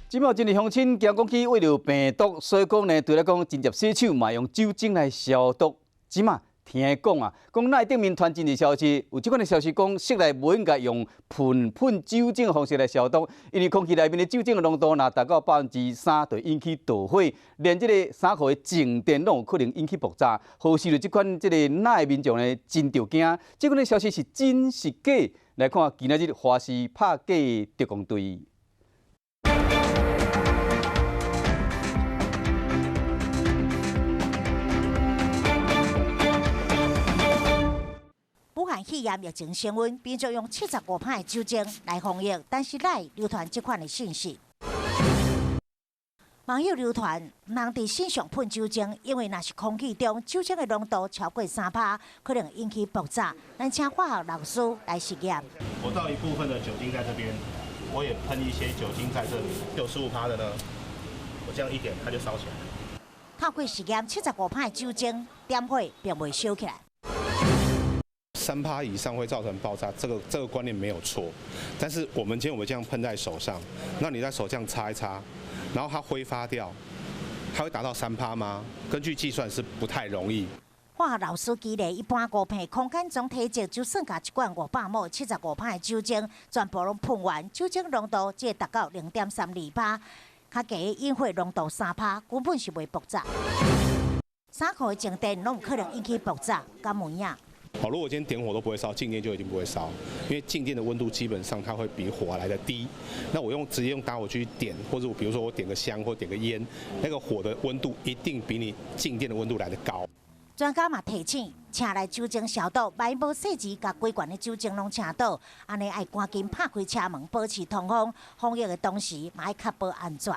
即卖真侪乡亲惊讲起为了病毒，所以讲呢，除了讲直接洗手，嘛用酒精来消毒。即卖听讲啊，讲那顶面传真的消息，有即款的消息讲，室内无应该用喷酒精的方式来消毒，因为空气内面的酒精的浓度若达到3%，就会引起盗火，连即个衫裤的静电拢有可能引起爆炸。好视着即款即个那民众呢，真着惊。即款的消息是真是假？来看今仔日花市拍假特工队。武汉肺炎疫情升温，民众用75帕的酒精来防疫，但是来流传这款的信息。网友流传，人伫身上喷酒精，因为若是空气中酒精的浓度超过3%，可能引起爆炸。咱请化学老师来实验。我倒一部分的酒精在这边，我也喷一些酒精在这里。95%的呢，我这样一点它就烧起来了。透过实验，75帕的酒精点火并未烧起来。3%以上会造成爆炸，这个观念没有错。但是我们今天这样喷在手上，那你在手这样擦一擦，然后它挥发掉，它会达到3%吗？根据计算是不太容易。化学老师举例，一般5片空间中体积就算甲一罐500毫75帕的酒精，全部拢喷完，酒精浓度只会达到0.32%，较低的引火浓度3%，根本是袂爆炸。衫裤的静电拢有可能引起爆炸，敢有影？如果我今天点火都不会烧，静电就一定不会烧，因为静电的温度基本上它会比火来的低。那我直接用打火机点，或者比如说我点个香或点个烟，那个火的温度一定比你静电的温度来得高。专家嘛提醒，请来酒精消毒，万一无细致，甲规罐的酒精拢请倒，安尼爱赶紧拍开车门，保持通风。防疫的同时，嘛要确保安全。